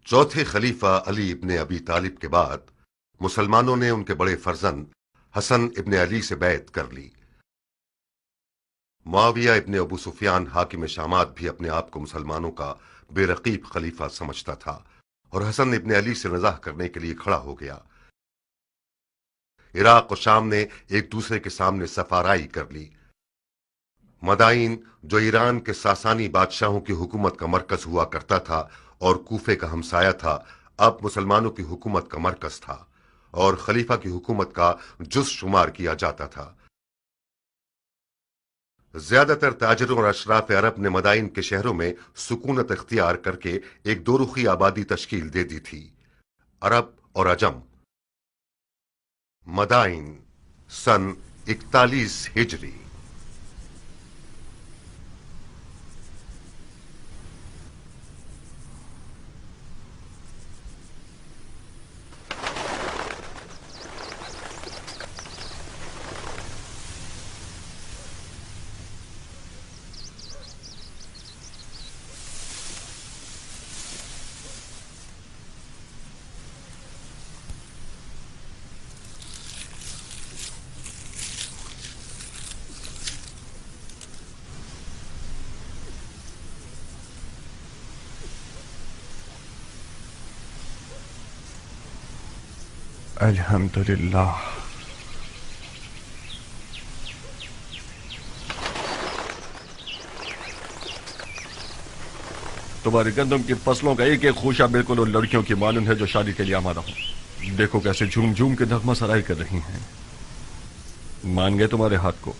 चौथे खलीफा अली इब्ने अबी तालिब के बाद मुसलमानों ने उनके बड़े फर्जंद हसन इब्ने अली से बैत कर ली। मुआविया इब्ने अबू सुफियान हाकिम शामात भी अपने आप को मुसलमानों का बेरकीब खलीफा समझता था और हसन इब्ने अली से नज़ाह करने के लिए खड़ा हो गया। इराक और शाम ने एक दूसरे के सामने सफाराई कर ली। मदाइन, जो ईरान के सासानी बादशाहों की हुकूमत का मरकज हुआ करता था और कूफे का हमसाया था, अब मुसलमानों की हुकूमत का मरकज था और खलीफा की हुकूमत का जुज़ शुमार किया जाता था। ज्यादातर ताजिरों और अशराफ अरब ने मदाइन के शहरों में सुकूनत इख्तियार करके एक दोरुखी आबादी तश्कील दे दी थी, अरब और अजम। मदाइन सन 41 हिजरी। अल्हम्दुलिल्लाह। तुम्हारी गंदम की फसलों का एक एक खूशा बिल्कुल उन लड़कियों की मालूम है जो शादी के लिए आमादा हो। देखो कैसे झूम झूम के नगमा सराई कर रही हैं। मान गए तुम्हारे हाथ को?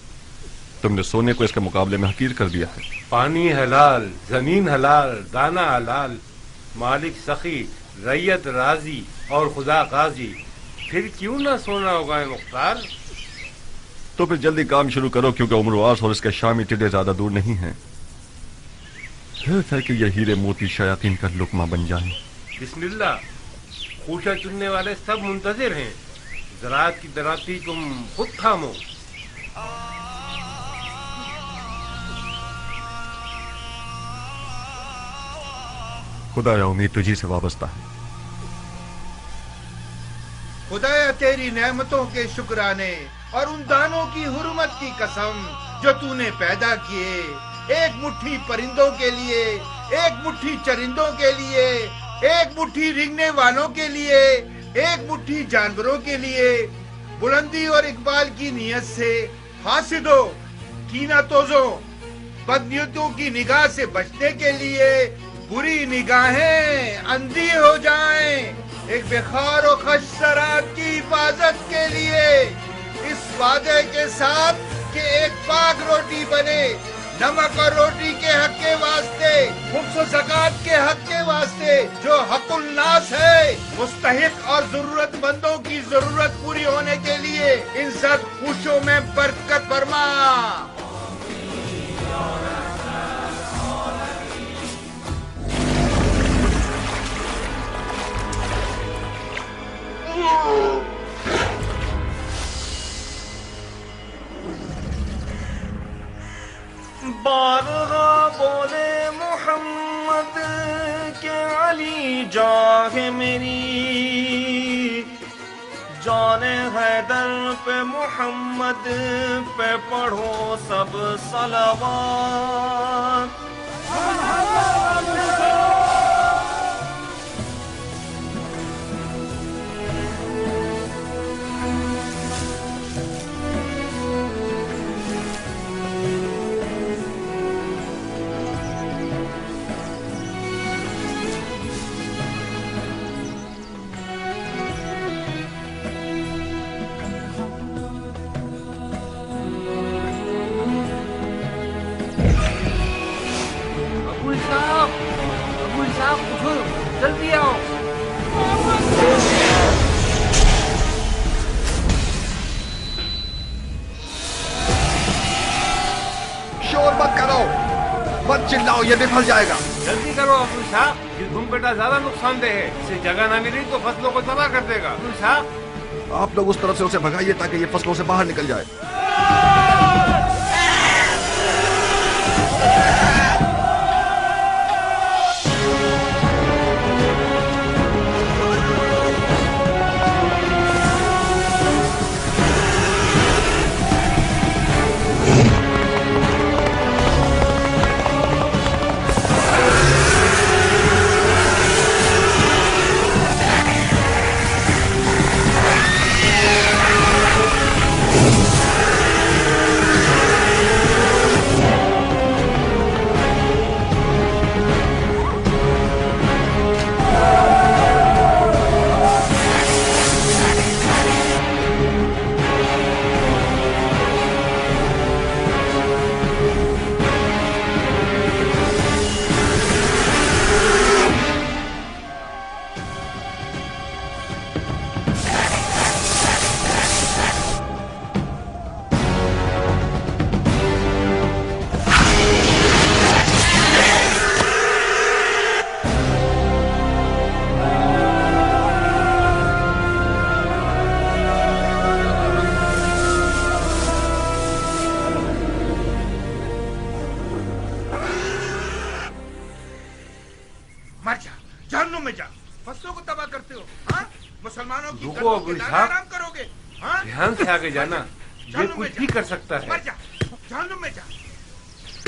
तुमने सोने को इसके मुकाबले में हकीर कर दिया है। पानी हलाल, जमीन हलाल, दाना हलाल, मालिक सखी, रैयत राजी और खुदा गाजी, फिर क्यों ना सोना होगा मुख्तार? तो फिर जल्दी काम शुरू करो, क्योंकि उम्रवास और इसके शामी टिड्डे ज्यादा दूर नहीं हैं। है कि ये हीरे मोती शयातीन का लुकमा बन जाए। बिस्मिल्लाह। खूशा चुनने वाले सब मुंतजिर हैं। ज़राअत की दराती तुम खुद थामो। खुदाया उम्मीद तुझी से वाबस्ता है। खुदाया तेरी नेमतों के शुक्राने और उन दानों की हुर्मत की कसम जो तूने पैदा किए, एक मुट्ठी परिंदों के लिए, एक मुट्ठी चरिंदों के लिए, एक मुट्ठी रिंगने वालों के लिए, एक मुट्ठी जानवरों के लिए। बुलंदी और इकबाल की नियत से हासिदों, कीना तोजों, बदनियतों की निगाह से बचने के लिए बुरी निगाहें अंधी हो जाएं, एक बेखार और खश शराब की हिफाजत के लिए, इस वादे के साथ कि एक पाक रोटी बने, नमक और रोटी के हक के वास्ते, खुम्स और ज़कात के हक के वास्ते, जो हकुल नास है, मुस्तहिक और जरूरतमंदों की जरूरत पूरी होने के लिए इन सब खुशियों में बरकत फरमा। बारगा बोले मोहम्मद के अली जाह मेरी, जाने हैदर पे मोहम्मद पे पढ़ो सब सलावत। उठो, जल्दी आओ। शोर मत करो, मत चिल्लाओ, ये विफल जाएगा। जल्दी करो अब्दुल साहब, ये धूमपेटा ज्यादा नुकसानदेह है, इसे जगह ना मिली तो फसलों को तबाह कर देगा। अब्दुल साहब, आप लोग उस तरफ से उसे भगाइए ताकि ये फसलों से बाहर निकल जाए। जहन्नुम में जा, फसलों को तबाह करते हो। हाँ, मुसलमानों की रुको अब्दुल साहब, आराम करोगे। हाँ, ध्यान से आगे जाना, ये कुछ भी कर सकता है। मर जा, जहन्नुम में जा,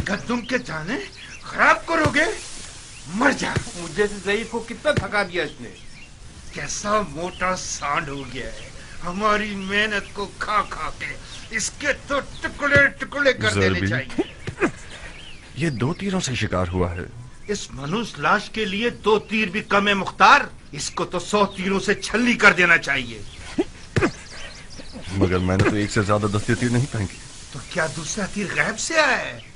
गद्दुम के जाने खराब करोगे, मर जा। मुझे से ज़ईफ को कितना थका दिया इसने। कैसा मोटा सांड हो गया है, हमारी मेहनत को खा खा के, इसके तो टुकड़े टुकड़े कर देने चाहिए। ये 2 तीरों से शिकार हुआ है। इस मनुष्य लाश के लिए 2 तीर भी कम है मुख्तार, इसको तो 100 तीरों से छल्ली कर देना चाहिए। मगर मैंने तो 1 से ज्यादा दस्ते तीर नहीं फेंके। तो क्या दूसरा तीर गैब से आया है?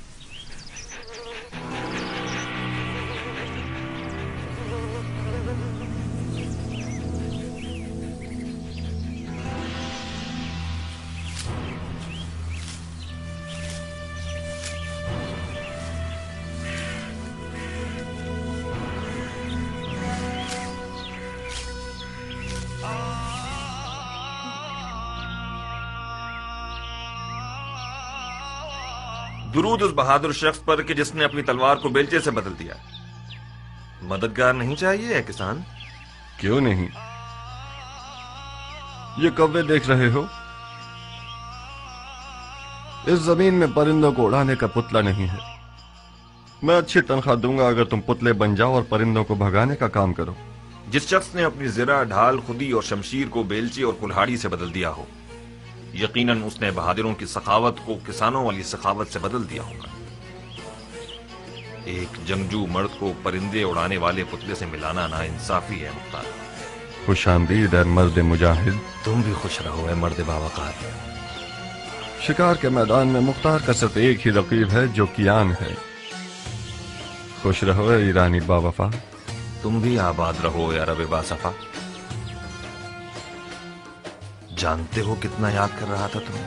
दुरूद उस बहादुर शख्स पर कि जिसने अपनी तलवार को बेलचे से बदल दिया। मददगार नहीं चाहिए है किसान? क्यों नहीं? ये कौवे देख रहे हो? इस जमीन में परिंदों को उड़ाने का पुतला नहीं है। मैं अच्छी तनख्वाह दूंगा अगर तुम पुतले बन जाओ और परिंदों को भगाने का काम करो। जिस शख्स ने अपनी ज़रा, ढाल, खुदी और शमशीर को बेलचे और कुल्हाड़ी से बदल दिया हो, यकीनन उसने बहादुरों की सखावत को किसानों वाली सखावत से बदल दिया होगा। ایک جنگجو مرد کو پرندے اڑانے والے پتلے سے ملانا ناانصافی ہے مختار۔ خوش آمدید اے مرد مجاہد۔ تم بھی خوش رہو اے مرد باوقار۔ شکار کے میدان میں مختار کا صرف ایک ہی رقیب ہے جو کیان ہے۔ خوش رہو اے ایرانی با وفا۔ تم بھی آباد رہو اے عرب باصفا۔ جانتے ہو کتنا یاد کر رہا تھا تمہیں؟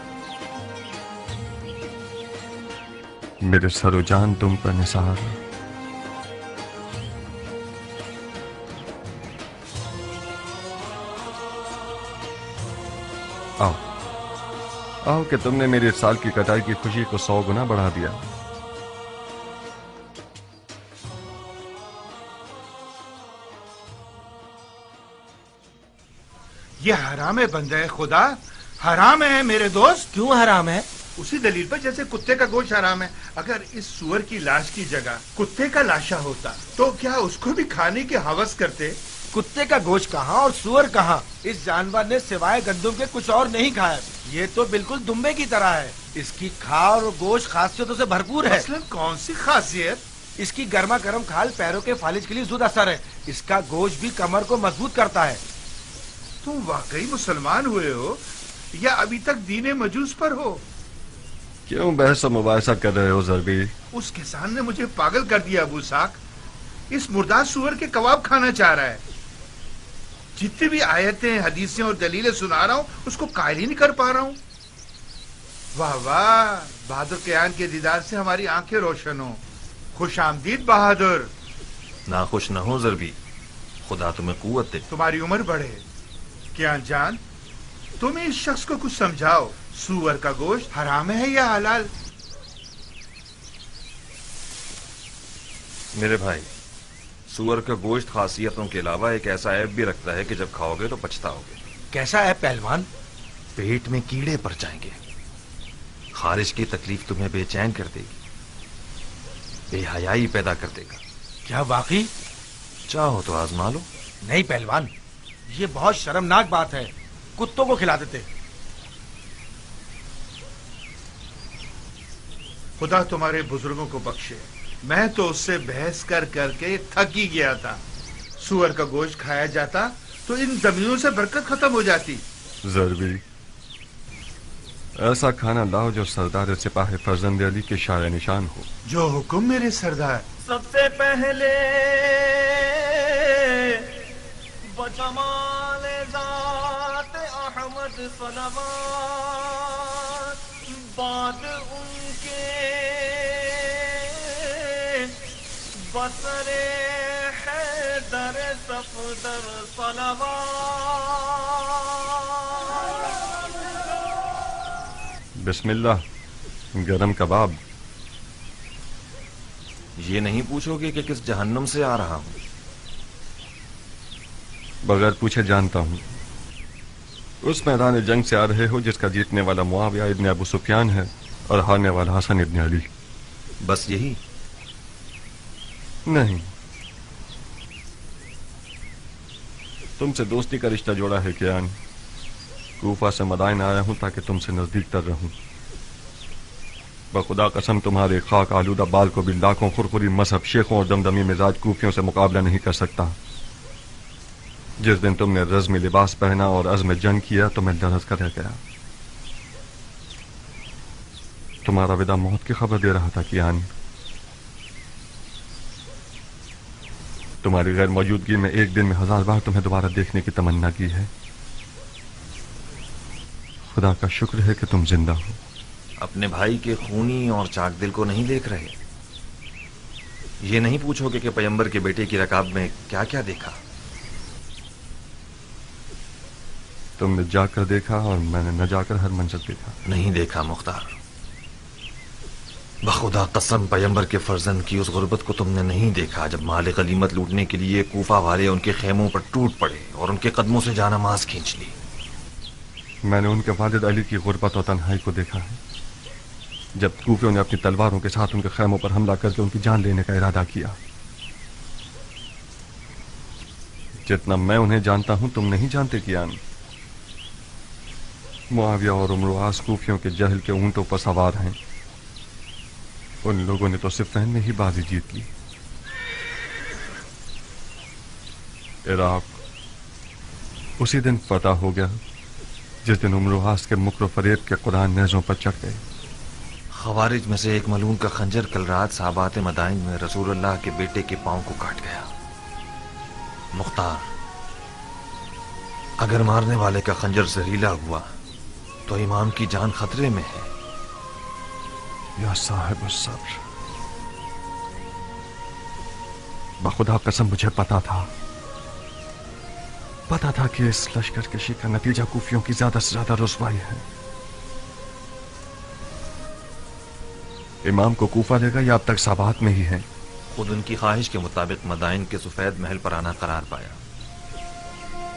میرے سر و جان تم پر نثار۔ آؤ آؤ کہ تم نے میرے اس سال کی کٹائی کی خوشی کو 100 گنا بڑھا دیا۔ یہ حرام ہے بندہ خدا، حرام ہے میرے دوست۔ کیوں حرام ہے؟ اسی دلیل پر جیسے کتے کا گوشت حرام ہے۔ اگر اس سور کی لاش کی جگہ کتے کا لاشا ہوتا تو کیا اس کو بھی کھانے کی ہوس کرتے؟ کتے کا گوشت کہاں اور سور کہاں؟ اس جانور نے سوائے گندم کے کچھ اور نہیں کھایا۔ یہ تو بالکل دمبے کی طرح ہے۔ اس کی کھال اور گوشت خاصیتوں سے بھرپور ہے۔ مثلاً کون سی خاصیت؟ اس کی گرما گرم کھال پیروں کے فالج کے لیے زود اثر ہے۔ اس کا گوشت بھی کمر کو مضبوط کرتا ہے۔ تم واقعی مسلمان ہوئے ہو یا ابھی تک دین مجوس پر ہو؟ کیوں بحث و مباحثہ کر رہے ہو ضربی؟ اس کسان نے مجھے پاگل کر دیا ابو ساک۔ اس مردار سور کے کباب کھانا چاہ رہا ہے۔ جتنی بھی آیتیں حدیثیں اور دلیلیں سنا رہا ہوں اس کو قائل ہی نہیں کر پا رہا ہوں۔ واہ واہ، بہادر کیان کے دیدار سے ہماری آنکھیں روشن ہوں۔ خوش آمدید بہادر۔ ناخوش نہ ہو ضربی، خدا تمہیں قوت دے۔ تمہاری عمر بڑھے کیان جان، تم اس شخص کو کچھ سمجھاؤ۔ سور کا گوشت حرام ہے یا حلال؟ میرے بھائی، سور کا گوشت خاصیتوں کے علاوہ ایک ایسا عیب بھی رکھتا ہے کہ جب کھاؤ گے تو پچھتاؤ گے۔ کیسا ہے پہلوان؟ پیٹ میں کیڑے پڑ جائیں گے، خارش کی تکلیف تمہیں بے چین کر دے گی، بے حیائی پیدا کر دے گا۔ کیا واقعی؟ چاہو تو آزما لو۔ نہیں پہلوان، یہ بہت شرمناک بات ہے۔ کتوں کو کھلا دیتے۔ خدا تمہارے بزرگوں کو بخشے، میں تو اس سے بحث کر کر کے تھک ہی گیا تھا۔ سور کا گوشت کھایا جاتا تو ان زمینوں سے برکت ختم ہو جاتی۔ ضربی، ایسا کھانا لاؤ جو سردار سپاہ فرزند علی کے شایع نشان ہو۔ جو حکم میرے سردار۔ سب سے پہلے بجمال ذات احمد صلوات، بعد ان کے بصر حیدر صفدر صلوات۔ بسم اللہ، گرم کباب۔ یہ نہیں پوچھو گے کہ کس جہنم سے آ رہا ہوں؟ بغیر پوچھے جانتا ہوں۔ اس میدان جنگ سے آ رہے ہو جس کا جیتنے والا معاویہ ابن ابو سفیان ہے اور ہارنے والا حسن ابن علی۔ بس یہی؟ نہیں، تم سے دوستی کا رشتہ جوڑا ہے کیان۔ کوفہ سے مدائن آیا ہوں تاکہ تم سے نزدیک تر رہوں۔ بخدا قسم تمہارے خاک آلودہ بال کو بھی لاکھوں خرخری مذہب شیخوں اور دمدمی مزاج کوفیوں سے مقابلہ نہیں کر سکتا۔ جس دن تم نے رزمی لباس پہنا اور عزم جنگ کیا تو میں لرز کر رہ گیا۔ تمہارا وداع موت کی خبر دے رہا تھا کیان۔ تمہاری غیر موجودگی میں ایک دن میں 1000 بار تمہیں دوبارہ دیکھنے کی تمنا کی ہے۔ خدا کا شکر ہے کہ تم زندہ ہو۔ اپنے بھائی کے خونی اور چاک دل کو نہیں دیکھ رہے؟ یہ نہیں پوچھو گے کہ پیمبر کے بیٹے کی رکاب میں کیا کیا دیکھا؟ تم نے جا کر دیکھا اور میں نے نہ جا کر ہر منظر دیکھا۔ نہیں دیکھا مختار، بخدا قسم پیمبر کے فرزند کی اس غربت کو تم نے نہیں دیکھا جب مال غنیمت لوٹنے کے لیے کوفہ والے ان کے خیموں پر ٹوٹ پڑے اور ان کے قدموں سے جانماز کھینچ لی۔ میں نے ان کے والد علی کی غربت اور تنہائی کو دیکھا ہے جب کوفیوں نے اپنی تلواروں کے ساتھ ان کے خیموں پر حملہ کر کے ان کی جان لینے کا ارادہ کیا۔ جتنا میں انہیں جانتا ہوں تم نہیں جانتے کیان۔ معاویہ اور عمرو عاص کوفیوں کے جہل کے اونٹوں پر سوار ہیں۔ उन लोगों ने तो सिफैन में ही बाजी जीत ली। इराक उसी दिन फतह हो गया जिस दिन उम्र वास के मुक्र फरेब के कुरान नेज़ों पर चढ़ गए। खवारिज में से एक मलून का खंजर कल रात साबात मदाइन में रसूलुल्लाह के बेटे के पांव को काट गया। मुख्तार, अगर मारने वाले का खंजर जहरीला हुआ तो इमाम की जान खतरे में है। या साहिब सब्र, बखुदा कसम मुझे पता था कि इस लश्कर कशी का नतीजा कूफियों की ज्यादा से ज्यादा रुसवाई है। इमाम को कूफा देगा या अब तक साबात में ही है? खुद उनकी ख्वाहिश के मुताबिक मदाइन के सफेद महल पर आना करार पाया।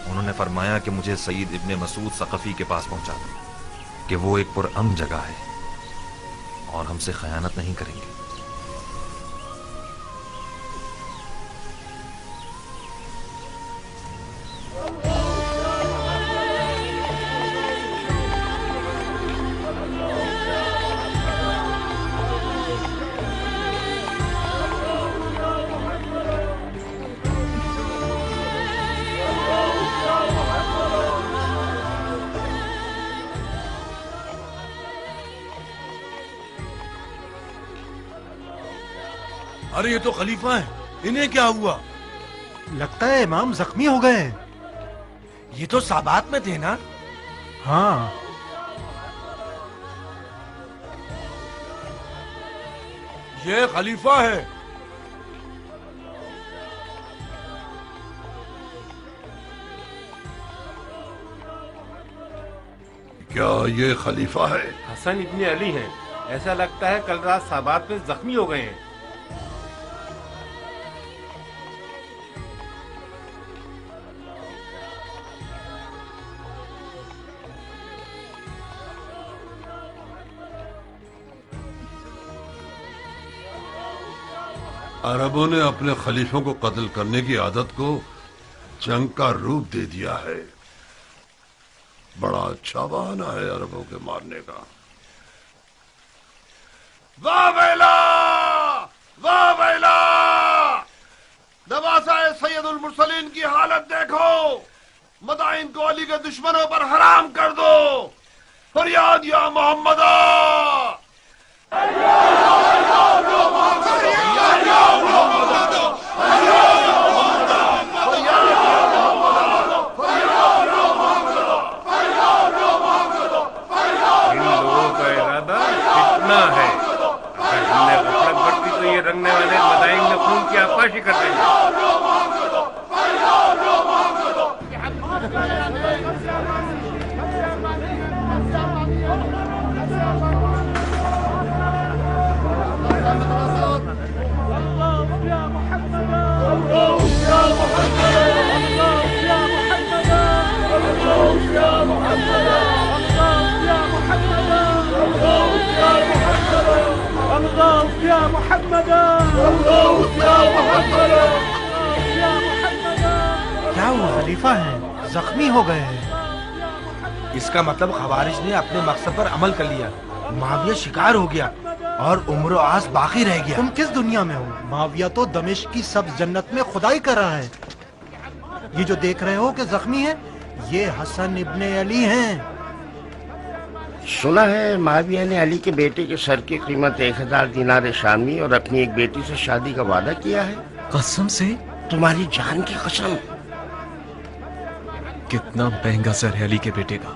उन्होंने फरमाया कि मुझे सईद इब्ने मसूद सकफी के पास पहुंचा दो कि वो एक पुरअमन जगह है और हमसे खयानत नहीं करेंगे। अरे ये तो खलीफा है, इन्हें क्या हुआ? लगता है इमाम जख्मी हो गए हैं। ये तो साबात में थे ना? हाँ, ये खलीफा है। क्या ये खलीफा है? हसन इब्ने अली हैं। ऐसा लगता है कल रात साबात में जख्मी हो गए हैं। अरबों ने अपने खलीफों को कत्ल करने की आदत को जंग का रूप दे दिया है। बड़ा अच्छा बहाना है अरबों के मारने का। वाह बैला, वाह बैला! नवासा सैयदुल मुरसलीन की हालत देखो। मदाइन को अली के दुश्मनों पर हराम कर दो। फरियाद या मोहम्मदा! रंगने वाले मदाइन में खून की आपाशी कर देंगे। क्या वो खलीफा है, जख्मी हो गए हैं। इसका मतलब खवारिज ने अपने मकसद पर अमल कर लिया। माविया शिकार हो गया और उम्र आस बाकी रह गया। तुम किस दुनिया में हो? माविया तो दमिश्क की सब जन्नत में खुदाई कर रहा है। ये जो देख रहे हो कि जख्मी है, ये हसन इब्ने अली हैं। सुना है माविया ने अली के बेटे के सर की कीमत 1000 दिनार शामी और अपनी एक बेटी से शादी का वादा किया है। कसम से? तुम्हारी जान की कसम। कितना महंगा सर है अली के बेटे का।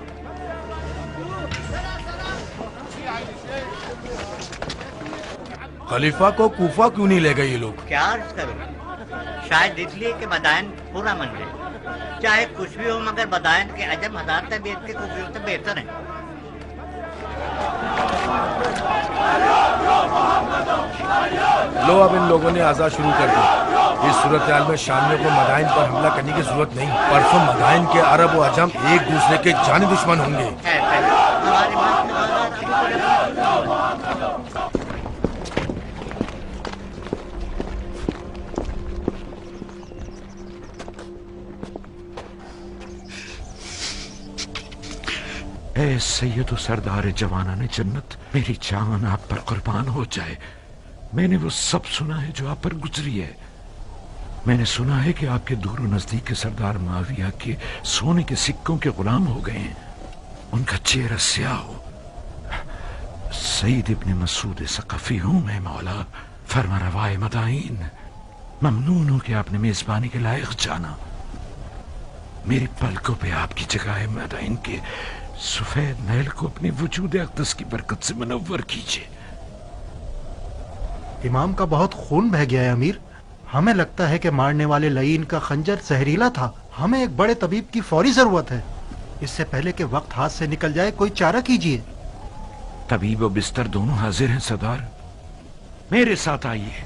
खलीफा को कूफा क्यों नहीं ले गए ये लोग? क्या अर्ज करूं? शायद इसलिए कि बदायन पूरा मन गए। चाहे कुछ भी हो मगर बदायन के अजम हजार तबीयत के खूबियों से बेहतर है। लो अब इन लोगों ने आजाद शुरू कर दी। इस सूरत हाल में शामियों को मदाइन पर हमला करने की जरूरत नहीं। परसों मदाइन के अरब और अजम एक दूसरे के जानी दुश्मन होंगे। ए सैयद सरदार जवाना ने जन्नत, मेरी जान आप पर कुर्बान हो जाए। मैंने वो सब सुना है जो आप पर गुजरी है। मैंने सुना है कि आपके दूर नजदीक के सरदार माविया के सोने के सिक्कों के गुलाम हो गए हैं, उनका चेहरा स्याह हो। सईद इब्ने मसूद सकफी हूं मैं मौला, फरमा रवाए मदाइन। ममनून हूं कि आपने मेजबानी के लायक जाना। मेरी पलकों पे आपकी जगह है मदाइन के सफेद महल को अपनी वजूद अक़दस की बरकत से मुनव्वर कीजिए। इमाम का बहुत खून बह गया है अमीर। हमें लगता है कि मारने वाले लईन का खंजर जहरीला था। हमें एक बड़े तबीब की फौरी जरूरत है। इससे पहले कि वक्त हाथ से निकल जाए कोई चारा कीजिए। तबीब और बिस्तर दोनों हाजिर हैं सरदार, मेरे साथ आइए।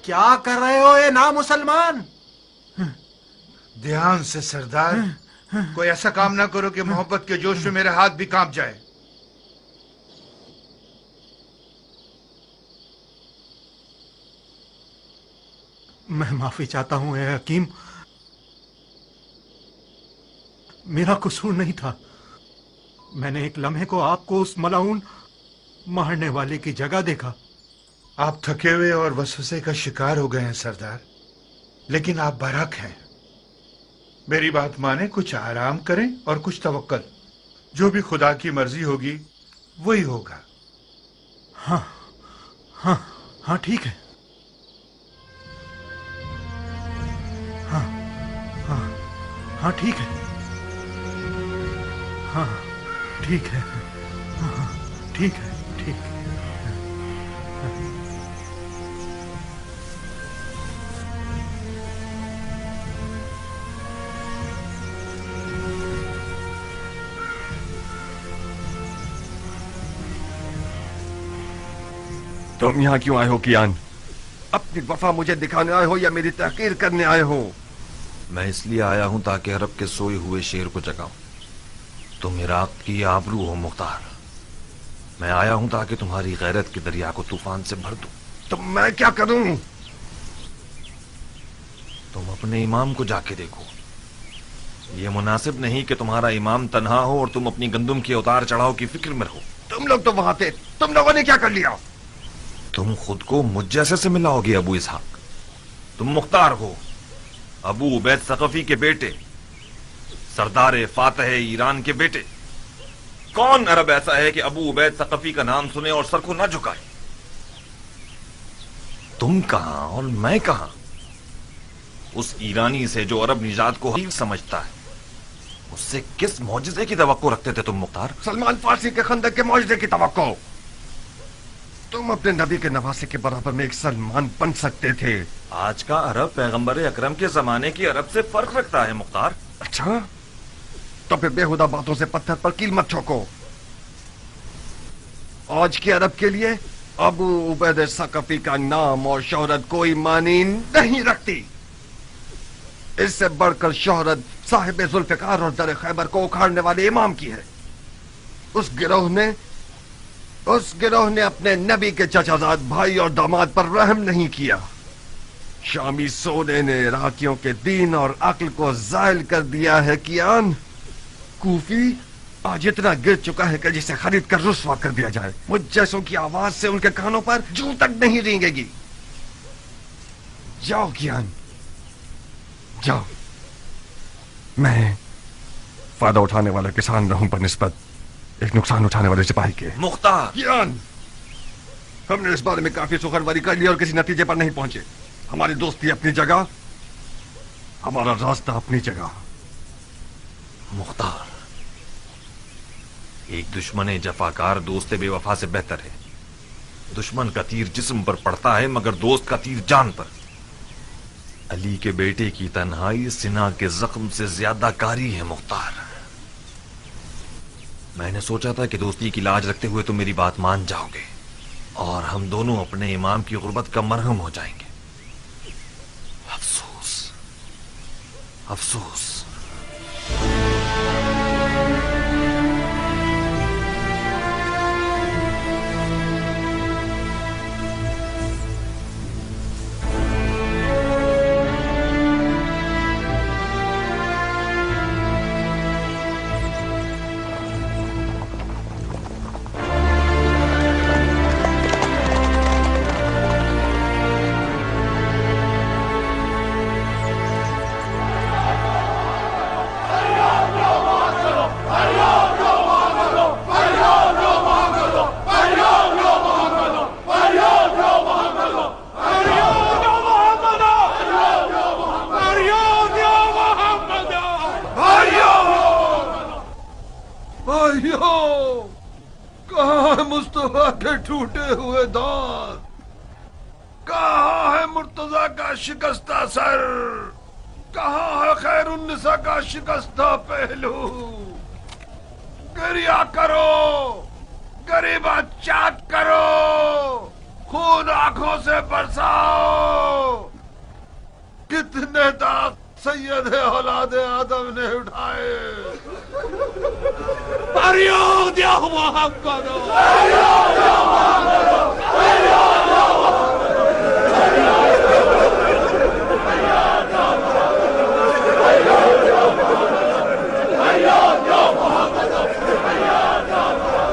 क्या कर रहे हो ये ना मुसलमान? ध्यान से सरदार, कोई ऐसा काम ना करो कि मोहब्बत के जोश में मेरे हाथ भी कांप जाए। मैं माफी चाहता हूं ए हकीम, मेरा कसूर नहीं था। मैंने एक लम्हे को आपको उस मलाउन मारने वाले की जगह देखा। आप थके हुए और वसवसे का शिकार हो गए हैं सरदार, लेकिन आप बरहक हैं। मेरी बात माने, कुछ आराम करें और कुछ तवक्कल। जो भी खुदा की मर्जी होगी वही होगा। हाँ हाँ हाँ ठीक है। हाँ हाँ हाँ ठीक है। हाँ ठीक है। हाँ ठीक है, ठीक है। तुम यहाँ क्यों आए हो कियान? अपनी वफा मुझे दिखाने आए हो या मेरी तहकीर करने आए हो? मैं इसलिए आया हूं ताकि अरब के सोए हुए शेर को जगाऊं। तुम इराक की आबरू हो मुख्तार। मैं आया हूं ताकि तुम्हारी गैरत के दरिया को तूफान से भर दूं। तो मैं क्या करूं? तुम अपने इमाम को जाके देखो। यह मुनासिब नहीं कि तुम्हारा इमाम तन्हा हो और तुम अपनी गंदुम के उतार चढ़ाव की फिक्र में रहो। तुम लोग तो वहां थे, तुम लोगों ने क्या कर लिया? तुम खुद को मुझ जैसे से मिलाओगे अबू इसहाक। तुम मुख्तार हो, अबू उबैद सकफी के बेटे, सरदार फातह ईरान के बेटे। कौन अरब ऐसा है कि अबू उबैद सकफी का नाम सुने और सर को ना झुकाए? तुम कहां और मैं कहां? उस ईरानी से जो अरब निजात को हकीर समझता है, उससे किस मौजज़े की तवक्को रखते थे तुम मुख्तार? सलमान फारसी के खंदक के मौजज़े की तवक्को। तुम अपने नबी के नवासे के बराबर में एक सलमान बन सकते थे। आज का अरब पैगंबर अकरम के जमाने की अरब से फर्क रखता है मुख्तार। अच्छा, तो फिर बेहुदा बातों से पत्थर पर कील मत ठोको। आज के अरब के लिए अबू उबैद सकफी का नाम और शोहरत कोई मानी नहीं रखती। इससे बढ़कर शोहरत साहिब जुल्फिकार और दर खैबर को उखाड़ने वाले इमाम की है। उस गिरोह ने अपने नबी के चचाजाद भाई और दामाद पर रहम नहीं किया। शामी सोने ने इराकियों के दीन और अक्ल को जायल कर दिया है। कियान, कूफी आज इतना गिर चुका है कि जिसे खरीद कर रुस्वा कर दिया जाए। मुझ जैसों की आवाज से उनके कानों पर जूं तक नहीं रेंगेगी। जाओ कियान, जाओ। मैं फायदा उठाने वाला किसान रहूं बनिस्बत एक नुकसान उठाने वाले सिपाही के। मुख्तार कियान, हमने इस बारे में काफी सुखरवारी कर ली और किसी नतीजे पर नहीं पहुंचे। हमारी दोस्ती अपनी जगह, हमारा रास्ता अपनी जगह। मुख्तार, एक दुश्मन जफाकार दोस्त बेवफा से बेहतर है। दुश्मन का तीर जिस्म पर पड़ता है मगर दोस्त का तीर जान पर। अली के बेटे की तन्हाई सिना के जख्म से ज्यादा कारी है मुख्तार। मैंने सोचा था कि दोस्ती की लाज रखते हुए तुम मेरी बात मान जाओगे और हम दोनों अपने इमाम की गुर्बत का मरहम हो जाएंगे। अफसोस, अफसोस। कहाँ है मुस्तफा के टूटे हुए दांत? कहाँ है मुर्तजा का शिकस्ता सर? कहाँ है खैरुन्निसा का शिकस्ता पहलू? गिरिया करो, गरीबा चाट करो, खून आंखों से बरसाओ। कितने दांत सैयद औलाद आदम ने उठाए।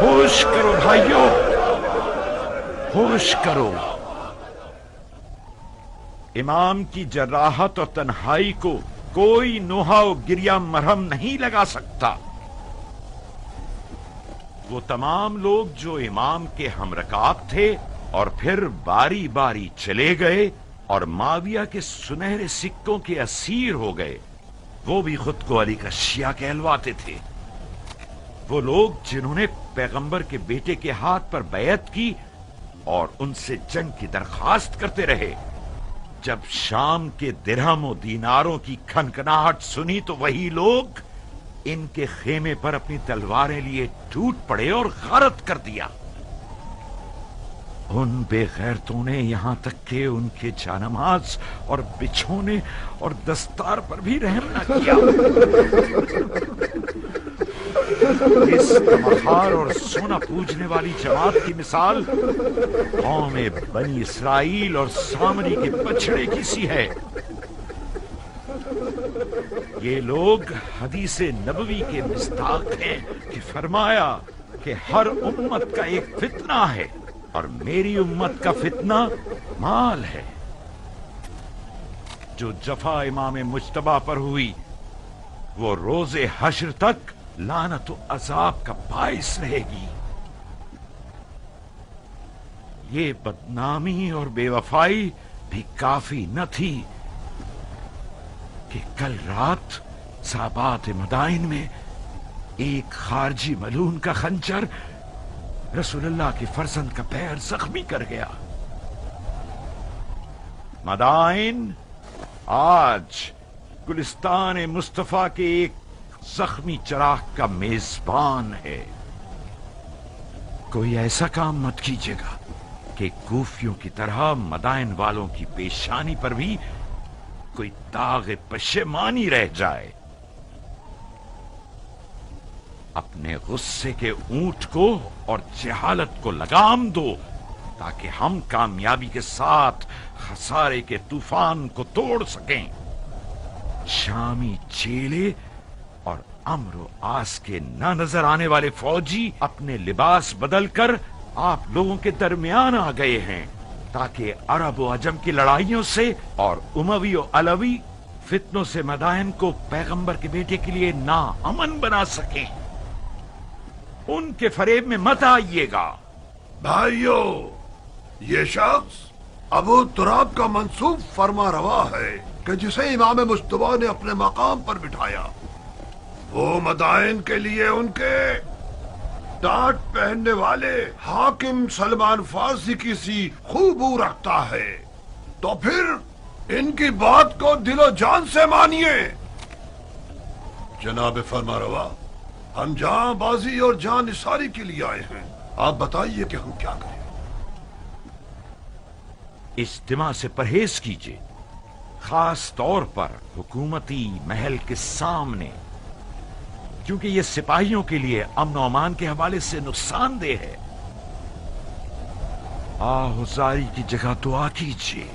होश करो भाइयों, होश करो। इमाम की जराहत और तन्हाई को कोई नोहा और गिरिया मरहम नहीं लगा सकता। वो तमाम लोग जो इमाम के हमरकाब थे और फिर बारी बारी चले गए और माविया के सुनहरे सिक्कों के असीर हो गए, वो भी खुद को अली का शिया कहलवाते थे। वो लोग जिन्होंने पैगंबर के बेटे के हाथ पर बैत की और उनसे जंग की दरखास्त करते रहे। जब शाम के दिरहम और दीनारों की खनखनाहट सुनी तो वही लोग इनके खेमे पर अपनी तलवारें लिए टूट पड़े और गारत कर दिया। उन बेगैरतों ने यहां तक के उनके जानमाज और बिछोने और दस्तार पर भी रहम न किया। इस तमखार और सोना पूजने वाली जमात की मिसाल कौम बनी इसराइल और सामरी के बछड़े की सी है। ये लोग हदीसे नबवी के मिस्ताक हैं कि फरमाया कि हर उम्मत का एक फितना है और मेरी उम्मत का फितना माल है। जो जफा इमाम मुज्तबा पर हुई वो रोजे हश्र तक लानत और अजाब का बाइस रहेगी। ये बदनामी और बेवफाई भी काफी न थी कि कल रात साबात मदाइन में एक खारजी मलून का खंजर रसूलुल्लाह के फरजंद का पैर जख्मी कर गया। मदाइन आज गुलिस्तान मुस्तफा के एक जख्मी चराग का मेजबान है। कोई ऐसा काम मत कीजिएगा कि कूफियों की तरह मदाइन वालों की पेशानी पर भी कोई दाग पशेमानी रह जाए। अपने गुस्से के ऊंट को और जहालत को लगाम दो ताकि हम कामयाबी के साथ खसारे के तूफान को तोड़ सकें। शामी चेले और अम्र आस के न नजर आने वाले फौजी अपने लिबास बदलकर आप लोगों के दरमियान आ गए हैं ताकि अरब और अजम की लड़ाइयों से और उमवी और अलवी फितनों से मदायन को पैगंबर के बेटे के लिए नाअमन बना सके। उनके फरेब में मत आइएगा। भाइयों, ये शख्स अबू तुराब का मंसूब फरमा रवा है कि जिसे इमाम मुस्तफा ने अपने मकाम पर बिठाया, वो मदायन के लिए उनके टाट पहनने वाले हाकिम सलमान फारसी की सी खूबू रखता है। तो फिर इनकी बात को दिलो जान से मानिए। जनाब फरमारवा, हम जान बाजी और जान निसारी के लिए आए हैं। आप बताइए कि हम क्या करें। इज्तिमा से परहेज कीजिए, खास तौर पर हुकूमती महल के सामने, क्योंकि ये सिपाहियों के लिए अमन और अमान के हवाले से नुकसानदेह है। आहुजारी की जगह दुआ कीजिए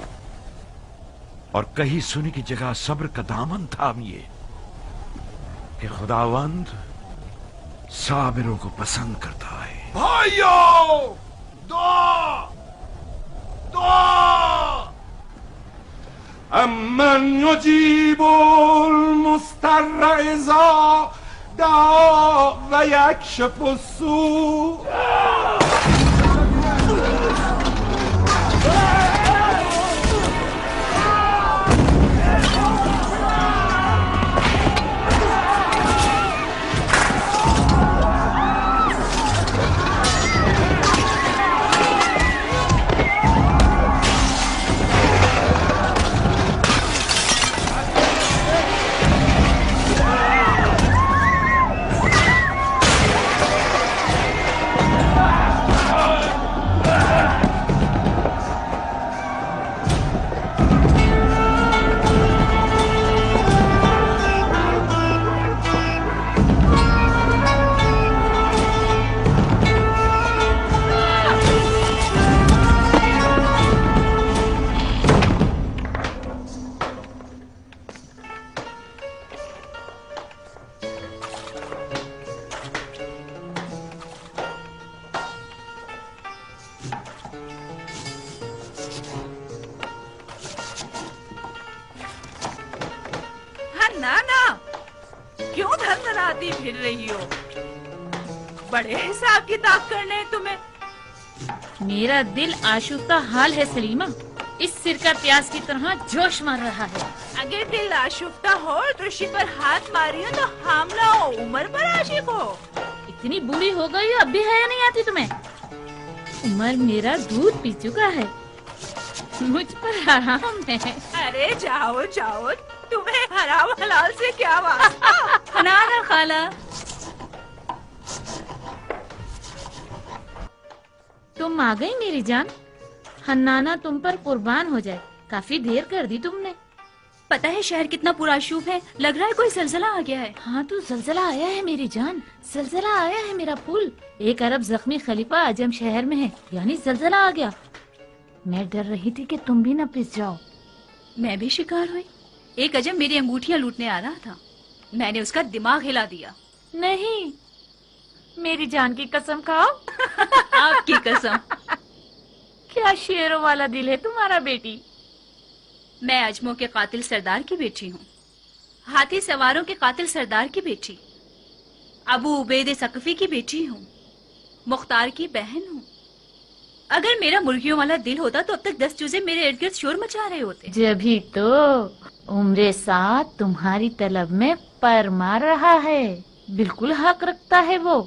और कही सुनी की जगह सब्र का दामन थामिए कि खुदावंद साबिरों को पसंद करता है। भाइयों, दुआ दुआ। अमन युजीबुल मुस्तर्र इज़ा دعا و یکشف السوء. फिर रही हो, बड़े हिसाब किताब करने हैं तुम्हें। मेरा दिल आशुफ्ता हाल है सलीमा, इस सिर का प्यास की तरह जोश मार रहा है। अगर दिल आशुफ्ता हो तो ऋषि पर हाथ मारी हो तो हामला हो, उमर पर आशिक हो। इतनी बूढ़ी हो गई हो, अब भी हया नहीं आती तुम्हें? उमर मेरा दूध पी चुका है, मुझ पर आराम है। अरे जाओ जाओ, तुम्हें हराम हलाल से क्या वास्ता। हनाना खाला, तुम आ गई मेरी जान। हन्नाना तुम पर कुर्बान हो जाए, काफी देर कर दी तुमने। पता है शहर कितना पुरआशूब है, लग रहा है कोई जलजला आ गया है। हाँ तो जलजला आया है मेरी जान, जलजला आया है मेरा फूल। एक अरब जख्मी खलीफा अजम शहर में है, यानी जलजला आ गया। मैं डर रही थी कि तुम भी न पिस जाओ। मैं भी शिकार हुई। एक अजम मेरी अंगूठियां लूटने आ रहा था, मैंने उसका दिमाग हिला दिया। नहीं, मेरी जान की कसम खाओ। आपकी कसम। क्या शेरों वाला दिल है तुम्हारा बेटी। मैं अजमों के कातिल सरदार की बेटी हूँ, हाथी सवारों के कातिल सरदार की बेटी, अबू उबैद सकफी की बेटी हूँ, मुख्तार की बहन हूँ। अगर मेरा मुर्गियों वाला दिल होता तो अब तक 10 चूजे मेरे इर्द गिर्द शोर मचा रहे होते। जभी तो उम्र साथ तुम्हारी तलब में पर मार रहा है, बिल्कुल हक रखता है वो।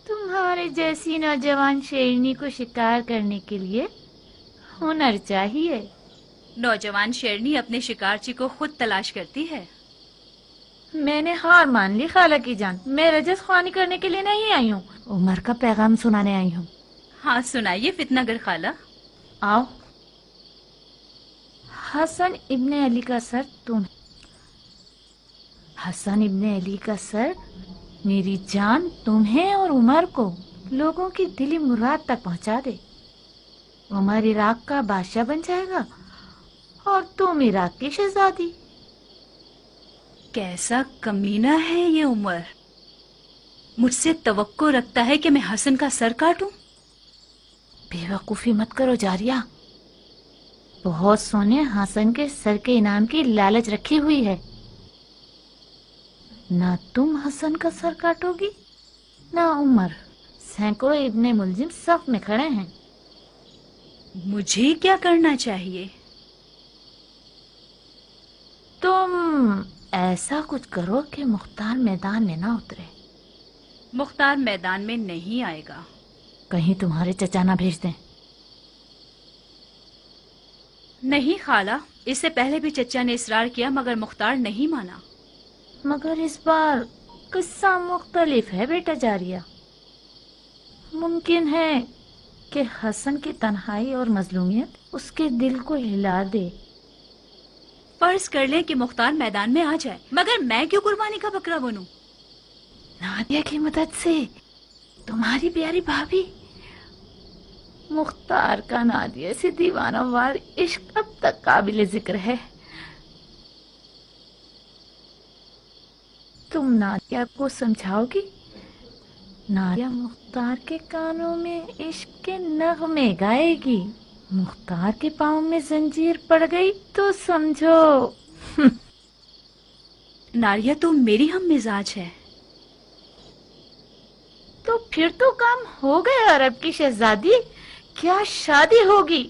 तुम्हारे जैसी नौजवान शेरनी को शिकार करने के लिए हुनर चाहिए। नौजवान शेरनी अपने शिकारची को खुद तलाश करती है। मैंने हार मान ली खाला की जान, मैं रजस ख्वानी करने के लिए नहीं आई हूँ, उमर का पैगाम सुनाने आई हूँ। हाँ सुनाइए फितनागर खाला। आओ। हसन इब्ने अली का सर तुम, हसन इब्ने अली का सर मेरी जान तुम्हें और उमर को लोगों की दिली मुराद तक पहुंचा दे। उमर इराक का बादशाह बन जाएगा और तुम इराक की शहजादी। कैसा कमीना है ये उमर, मुझसे तवक्को रखता है कि मैं हसन का सर काटूं। बेवकूफी मत करो जारिया, बहुत सोने हसन के सर के इनाम की लालच रखी हुई है। ना तुम हसन का सर काटोगी ना उमर। सैकड़ों इब्ने मुलजिम सफ में खड़े हैं। मुझे क्या करना चाहिए? तुम ऐसा कुछ करो कि मुख्तार मैदान में ना उतरे। मुख्तार मैदान में नहीं आएगा। कहीं तुम्हारे चचा ना भेज दें। नहीं खाला, इससे पहले भी चचा ने इसरार किया मगर मुख्तार नहीं माना। मगर इस बार किस्सा मुख्तलिफ है बेटा जारिया। मुमकिन है कि हसन की तन्हाई और मजलूमियत उसके दिल को हिला दे। फर्ज कर लें कि मुख्तार मैदान में आ जाए, मगर मैं क्यों कुर्बानी का बकरा बनूं? नादिया की मदद से तुम्हारी प्यारी भाभी। मुख्तार का नादिया से दीवाना वार इश्क अब तक काबिल जिक्र है। तुम नादिया को समझाओगी? नादिया मुख्तार के कानों में इश्क के नगमे गाएगी। मुख्तार के पाँव में जंजीर पड़ गई तो समझो। नारिया तो मेरी हम मिजाज है। तो फिर तो काम हो गया अरब की शहजादी। क्या शादी होगी?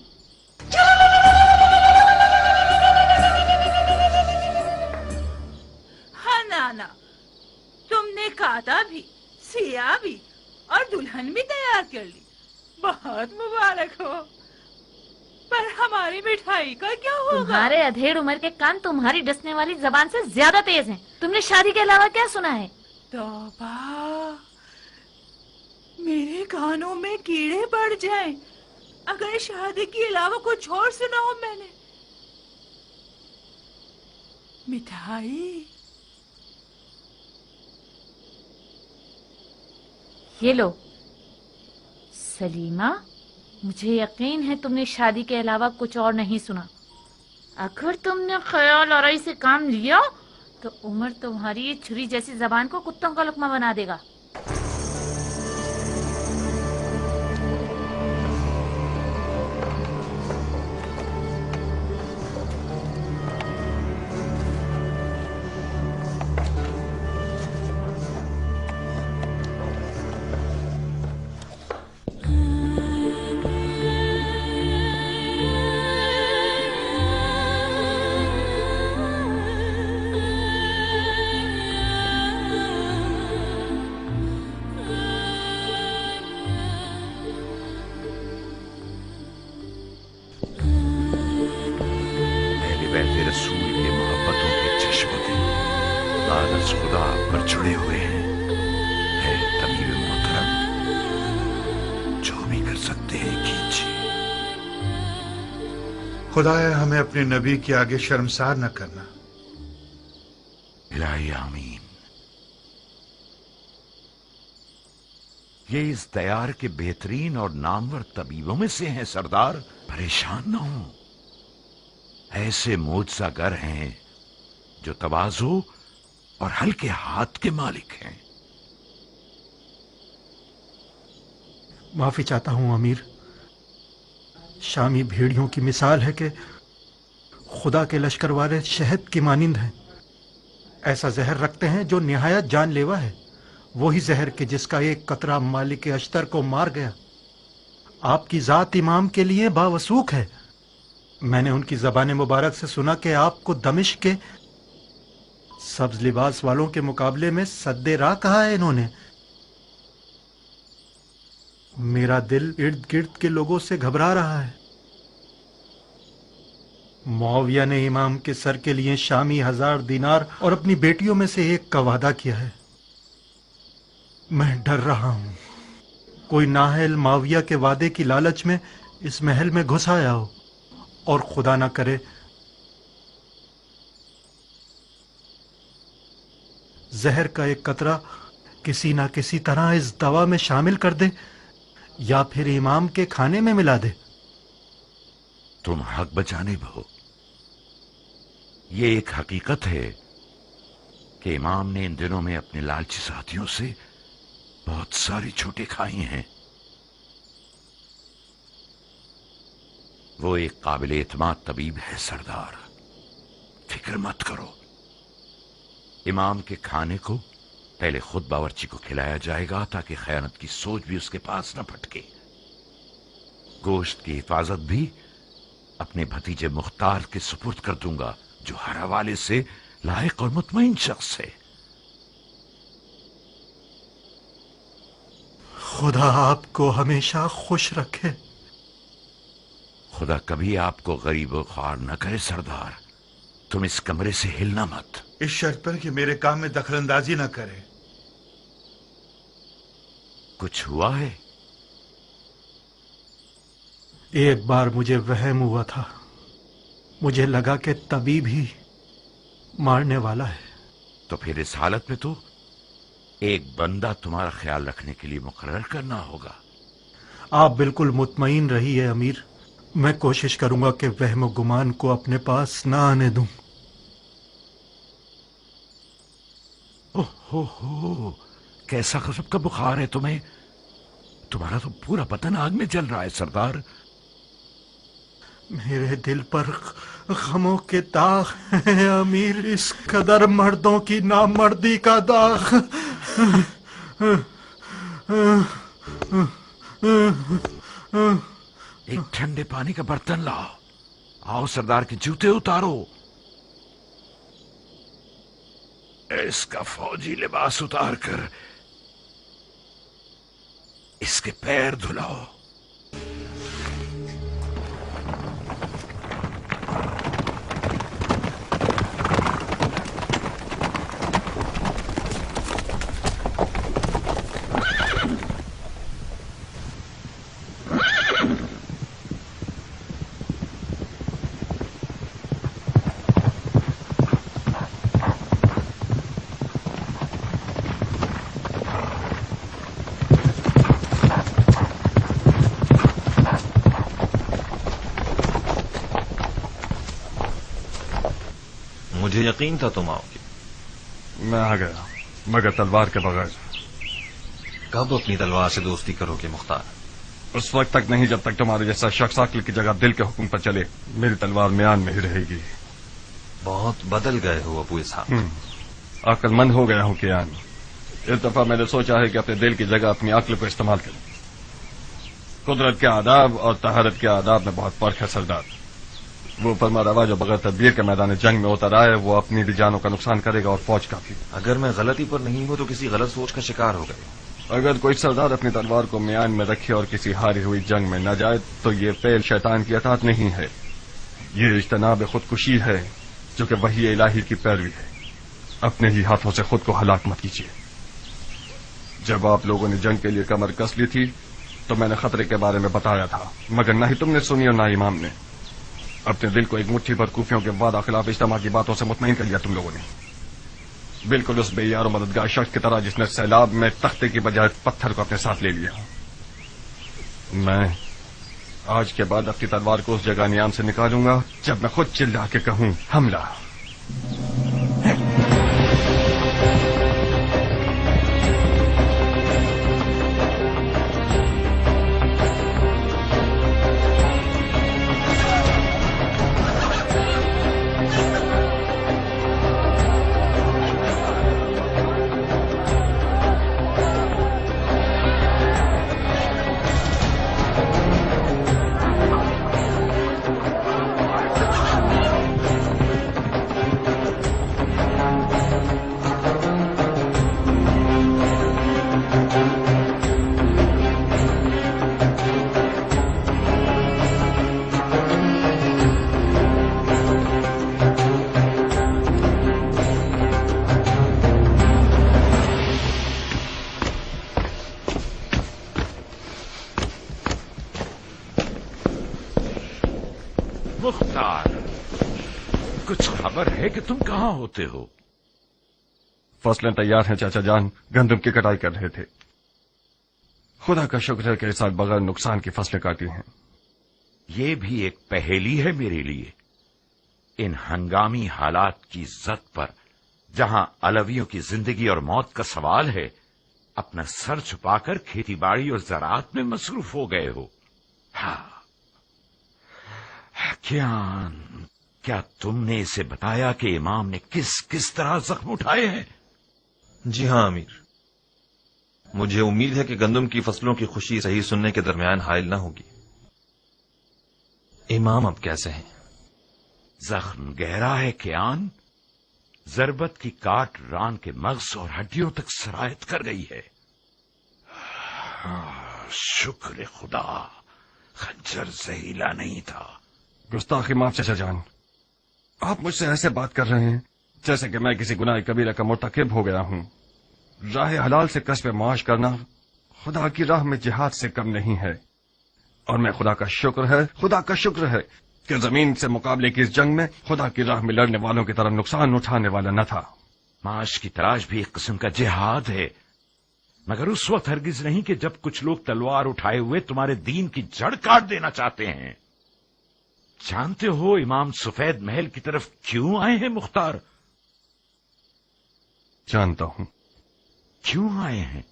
हाँ नाना, तुमने काता भी, सिया भी और दुल्हन भी तैयार कर ली। बहुत मुबारक हो। पर हमारी मिठाई का क्या होगा? तुम्हारे अधेड़ उम्र के कान तुम्हारी डसने वाली जबान से ज्यादा तेज हैं। तुमने शादी के अलावा क्या सुना है? तौबा, मेरे कानों में कीड़े पड़ जाएं अगर शादी के अलावा कुछ और सुना हो मैंने। मिठाई ये लो। सलीमा, मुझे यकीन है तुमने शादी के अलावा कुछ और नहीं सुना। अगर तुमने ख्याल आराई से काम लिया तो उमर तुम्हारी ये छुरी जैसी जबान को कुत्तों का लुकमा बना देगा। जुड़े हुए हैं। है तमीम मोहतरम, जो भी कर सकते हैं कीजिए। खुदाया हमें अपने नबी के आगे शर्मसार न करना। इलाही आमीन। ये इस दयार के बेहतरीन और नामवर तबीबों में से हैं सरदार। परेशान न हो। ऐसे मोजज़ागर हैं जो तवाज़ु और हल्के हाथ के मालिक हैं। माफी चाहता हूं अमीर। शामी भेड़ियों की मिसाल है कि खुदा के लश्कर वाले शहद की मानिंद हैं। ऐसा जहर रखते हैं जो निहायत जानलेवा है। वही जहर के जिसका एक कतरा मालिक अश्तर को मार गया। आपकी जात इमाम के लिए बावसूख है। मैंने उनकी ज़बान मुबारक से सुना कि आपको दमिश्क के सब्ज लिबास वालों के मुकाबले में सद्दे राह कहा है इन्होंने। मेरा दिल इर्द गिर्द के लोगों से घबरा रहा है। मुआविया ने इमाम के सर के लिए शामी 1000 दीनार और अपनी बेटियों में से एक का वादा किया है। मैं डर रहा हूं कोई नाहल मुआविया के वादे की लालच में इस महल में घुस आया हो और खुदा ना करे जहर का एक कतरा किसी ना किसी तरह इस दवा में शामिल कर दे या फिर इमाम के खाने में मिला दे। तुम हक बचाने हो। ये एक हकीकत है कि इमाम ने इन दिनों में अपने लालची साथियों से बहुत सारी छूटें खाई हैं। वो एक काबिल एतमाद तबीब है सरदार, फिक्र मत करो। इमाम के खाने को पहले खुद बावर्ची को खिलाया जाएगा ताकि खयानत की सोच भी उसके पास न फटके। गोश्त की हिफाजत भी अपने भतीजे मुख्तार के सुपुर्द कर दूंगा, जो हर हवाले से लायक और मुतमईन शख्स है। खुदा आपको हमेशा खुश रखे। खुदा कभी आपको गरीब और ख्वार न करे सरदार। तुम इस कमरे से हिलना मत। इस शर्त पर कि मेरे काम में दखलंदाजी न करे। कुछ हुआ है? एक बार मुझे वहम हुआ था, मुझे लगा कि तबीब ही मारने वाला है। तो फिर इस हालत में तो एक बंदा तुम्हारा ख्याल रखने के लिए मुकर्रर करना होगा। आप बिल्कुल मुतमईन रहिए अमीर, मैं कोशिश करूंगा कि वहम गुमान को अपने पास ना आने दूं। ओहो, कैसा गजब का बुखार है तुम्हें। तुम्हारा तो पूरा बदन आग में जल रहा है सरदार। मेरे दिल पर गमों के दाग हैं अमीर, इस कदर मर्दों की नामर्दी का दाग। एक ठंडे पानी का बर्तन लाओ। आओ सरदार के जूते उतारो। इसका फौजी लिबास उतार कर इसके पैर धुलाओ। मुझे यकीन था तुम आओगे। मैं आ गया, मगर तलवार के बगैर। कब अपनी तलवार से दोस्ती करोगे मुख्तार? उस वक्त तक नहीं जब तक तुम्हारे जैसा शख्स अक्ल की जगह दिल के हुक्म पर चले। मेरी तलवार म्यान में ही रहेगी। बहुत बदल गए हो अबू इसहाक। अक्लमंद हो गया हूं कियान। इस दफा मैंने सोचा है कि अपने दिल की जगह अपनी अक्ल को इस्तेमाल करूं। कुदरत के आदाब और तहारत के आदाब में बहुत फर्क है सरदार। वो फरमा रवा जो बगैर तदबीर के मैदान जंग में उतर आए, वो अपनी भी जानों का नुकसान करेगा और फौज का भी। अगर मैं गलती पर नहीं हूं तो किसी गलत सोच का शिकार हो गए। अगर कोई सरदार अपनी तलवार को म्यान में रखे और किसी हारी हुई जंग में न जाए तो ये फेल शैतान की अतात नहीं है, ये इज्तनाब खुदकुशी है, जो कि वही इलाही की पैरवी है। अपने ही हाथों से खुद को हलाक मत कीजिए। जब आप लोगों ने जंग के लिए कमर कस ली थी तो मैंने खतरे के बारे में बताया था, मगर न ही तुमने सुनी और न ही इमाम ने। अपने दिल को एक मुट्ठी पर कूफियों के वादा खिलाफ इज्तिमा की बातों से मुतमईन कर लिया तुम लोगों ने। बिल्कुल उस बेयार और मददगार शख्स की तरह जिसने सैलाब में तख्ते की बजाय पत्थर को अपने साथ ले लिया। मैं आज के बाद अपनी तलवार को उस जगह नियाम से निकालूंगा जब मैं खुद चिल्ला के कहूं हमला। मुख्तार, कुछ खबर है कि तुम कहां होते हो? फसलें तैयार हैं चाचा जान, गंदम की कटाई कर रहे थे। खुदा का शुक्र है कि इस साल बगैर नुकसान की फसलें काटी हैं। ये भी एक पहेली है मेरे लिए। इन हंगामी हालात की जद पर जहां अलवियों की जिंदगी और मौत का सवाल है, अपना सर छुपाकर खेती बाड़ी और ज़राअत में मसरूफ हो गए हो। हाँ, कियान, क्या तुमने इसे बताया कि इमाम ने किस किस तरह जख्म उठाए हैं? जी हाँ अमीर, मुझे उम्मीद है कि गंदम की फसलों की खुशी सही सुनने के दरमियान हायल न होगी। इमाम अब कैसे हैं? जख्म गहरा है कियान। जरबत की काट रान के मग़ज़ और हड्डियों तक सरायत कर गई है। शुक्र खुदा, खंजर जहीला नहीं था। गुस्ताखी माफ चाचा जान, आप मुझसे ऐसे बात कर रहे हैं जैसे कि मैं किसी गुनाह कबीरा का मुर्तकिब हो गया हूं। राह हलाल से कस्ब माश करना खुदा की राह में जिहाद से कम नहीं है, और मैं खुदा का शुक्र है कि जमीन से मुकाबले की इस जंग में खुदा की राह में लड़ने वालों की तरह नुकसान उठाने वाला न था। माश की तलाश भी एक किस्म का जिहाद है, मगर उस वक्त हरगिज नहीं कि जब कुछ लोग तलवार उठाए हुए तुम्हारे दीन की जड़ काट देना चाहते हैं। जानते हो इमाम सफेद महल की तरफ क्यों आए हैं मुख्तार? जानता हूं। क्यों आए हैं?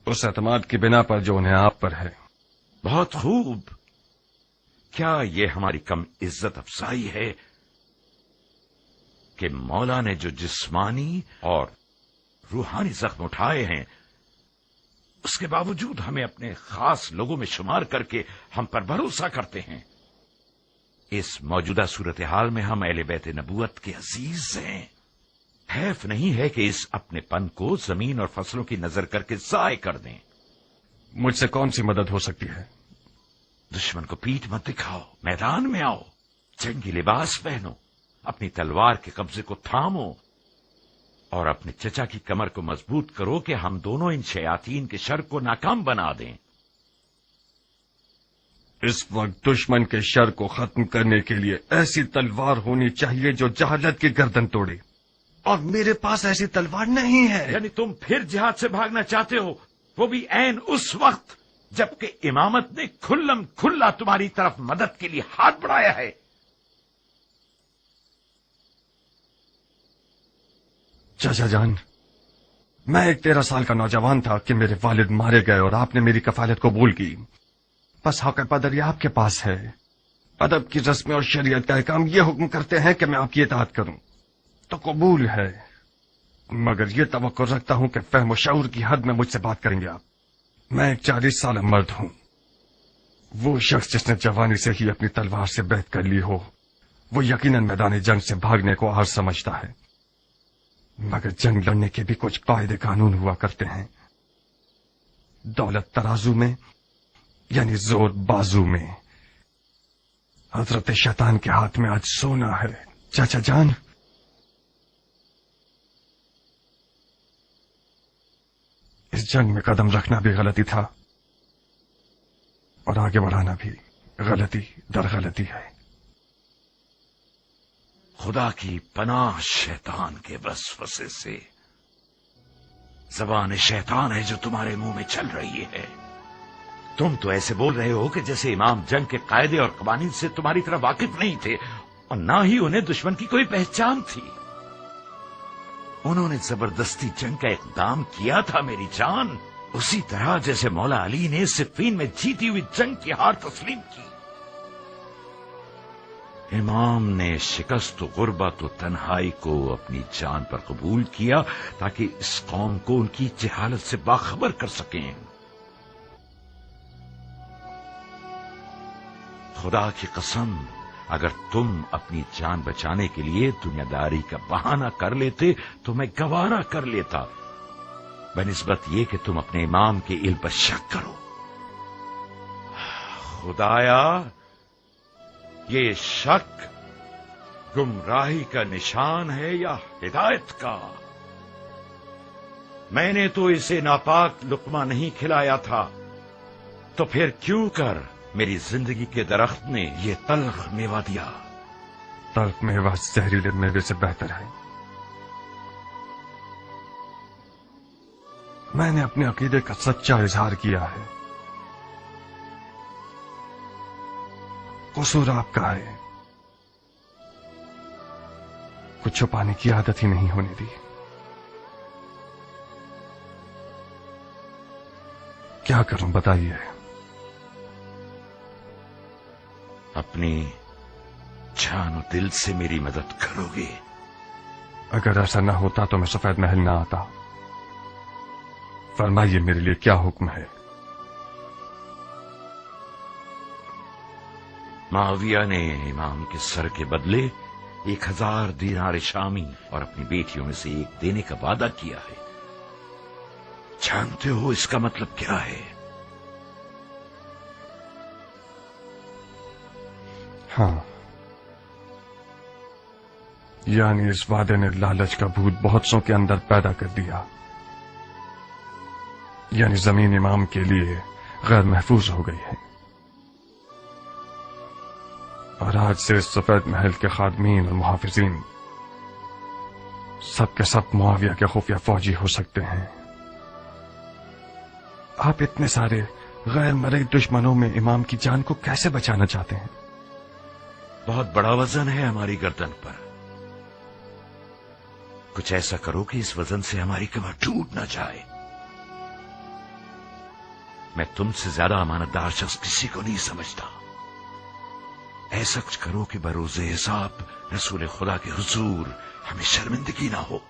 उस एतमाद की बिना पर जो उन्हें आप पर है। बहुत खूब। क्या यह हमारी कम इज्जत अफजाई है कि मौला ने जो जिस्मानी और रूहानी जख्म उठाए हैं, उसके बावजूद हमें अपने खास लोगों में शुमार करके हम पर भरोसा करते हैं? इस मौजूदा सूरत हाल में हम अहले बैत नबूवत के अजीज हैं। हैफ नहीं है कि इस अपने पन को जमीन और फसलों की नजर करके जाय कर दें। मुझसे कौन सी मदद हो सकती है? दुश्मन को पीठ मत दिखाओ, मैदान में आओ, जंगी लिबास पहनो, अपनी तलवार के कब्जे को थामो और अपने चचा की कमर को मजबूत करो कि हम दोनों इन शयातीन के शर को नाकाम बना दें। इस वक्त दुश्मन के शर को खत्म करने के लिए ऐसी तलवार होनी चाहिए जो जहालत की गर्दन तोड़े, और मेरे पास ऐसी तलवार नहीं है। यानी तुम फिर जिहाद से भागना चाहते हो, वो भी ऐन उस वक्त जबकि इमामत ने खुल्लम खुल्ला तुम्हारी तरफ मदद के लिए हाथ बढ़ाया है। चाचा जान, मैं एक 13 साल का नौजवान था कि मेरे वालिद मारे गए और आपने मेरी कफालत कबूल की। बस हक पदर आपके पास है। अदब की रस्में और शरीयत का काम ये हुक्म करते हैं कि मैं आपकी इताअत करूं, तो कबूल है, मगर ये तवक्को रखता हूं कि फहम शऊर की हद में मुझसे बात करेंगे आप। मैं एक 40 साल मर्द हूं। वो शख्स जिसने जवानी से ही अपनी तलवार से बैत कर ली हो, वो यकीनन मैदान जंग से भागने को आर समझता है, मगर जंग लड़ने के भी कुछ कायदे कानून हुआ करते हैं। दौलत तराजू में यानी जोर बाजू में। हजरत शैतान के हाथ में आज सोना है। चाचा जान, इस जंग में कदम रखना भी गलती था और आगे बढ़ाना भी गलती दर गलती है। खुदा की पनाह शैतान के वसवसे से। जबान शैतान है जो तुम्हारे मुंह में चल रही है। तुम तो ऐसे बोल रहे हो कि जैसे इमाम जंग के कायदे और कवानीन से तुम्हारी तरह वाकिफ नहीं थे और ना ही उन्हें दुश्मन की कोई पहचान थी। उन्होंने जबरदस्ती जंग का इक़दाम किया था मेरी जान, उसी तरह जैसे मौला अली ने सिफ़ीन में जीती हुई जंग की हार तस्लीम की। इमाम ने शिकस्त गुर्बत और तन्हाई को अपनी जान पर कबूल किया ताकि इस कौम को उनकी जहालत से बाखबर कर सकें। खुदा की कसम, अगर तुम अपनी जान बचाने के लिए दुनियादारी का बहाना कर लेते तो मैं गवारा कर लेता, बनिस्बत ये कि तुम अपने इमाम के इल्म पर शक करो। खुदाया, ये शक गुमराही का निशान है या हिदायत का? मैंने तो इसे नापाक लुकमा नहीं खिलाया था, तो फिर क्यों कर मेरी जिंदगी के दरख्त ने ये तल्ख मेवा दिया? तल्ख मेवा जहरीले मेवे से बेहतर है। मैंने अपने अकीदे का सच्चा इजहार किया है। कसूर आपका है, कुछ छुपाने की आदत ही नहीं होने दी। क्या करूं बताइए। अपनी जान और दिल से मेरी मदद करोगे? अगर ऐसा न होता तो मैं सफेद महल न आता। फरमाइए मेरे लिए क्या हुक्म है? माविया ने इमाम के सर के बदले 1000 दीनार शामी और अपनी बेटियों में से एक देने का वादा किया है। जानते हो इसका मतलब क्या है? हाँ, यानी इस वादे ने लालच का भूत बहुत सौ के अंदर पैदा कर दिया। यानी जमीन इमाम के लिए गैर महफूज हो गई है और आज से इस सफेद महल के खादमीन और मुहाफिजीन सब के सब मुआविया के खुफिया फौजी हो सकते हैं। आप इतने सारे गैर मरे दुश्मनों में इमाम की जान को कैसे बचाना चाहते हैं? बहुत बड़ा वजन है हमारी गर्दन पर। कुछ ऐसा करो कि इस वजन से हमारी कमर टूट ना जाए। मैं तुमसे ज्यादा अमानतदार शख्स किसी को नहीं समझता। ऐसा कुछ करो कि बरोज़े हिसाब रसूल खुदा के हुजूर हमें शर्मिंदगी ना हो।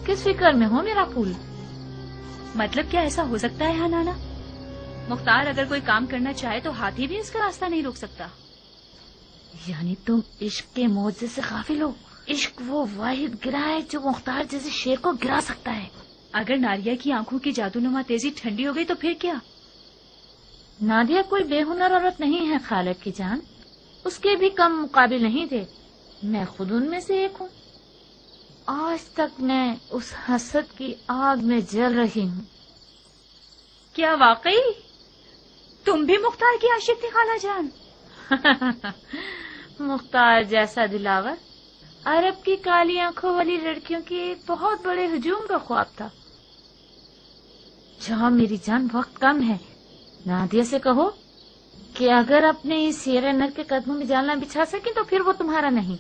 किस फिक्र में हो मेरा फूल? मतलब क्या ऐसा हो सकता है? हाँ नाना, मुख्तार अगर कोई काम करना चाहे तो हाथी भी इसका रास्ता नहीं रोक सकता। यानी तुम इश्क के मौजे से गाफिल हो। इश्क वो वाहिद गिरा है जो मुख्तार जैसे शेर को गिरा सकता है। अगर नादिया की आंखों की जादूनुमा तेजी ठंडी हो गई तो फिर क्या? नादिया कोई बेहुनर औरत नहीं है खालिद की जान, उसके भी कम मुकाबिल नहीं थे। मैं खुद उनमें से एक हूँ। आज तक मैं उस हसद की आग में जल रही हूँ। क्या वाकई तुम भी मुख्तार की आशिक थी खाला जान? मुख्तार जैसा दिलावर अरब की काली आंखों वाली लड़कियों की एक बहुत बड़े हुजूम का ख्वाब था। जाओ मेरी जान, वक्त कम है। नादिया से कहो कि अगर अपने इस शेर नर के कदमों में जालना बिछा सके तो फिर वो तुम्हारा नहीं।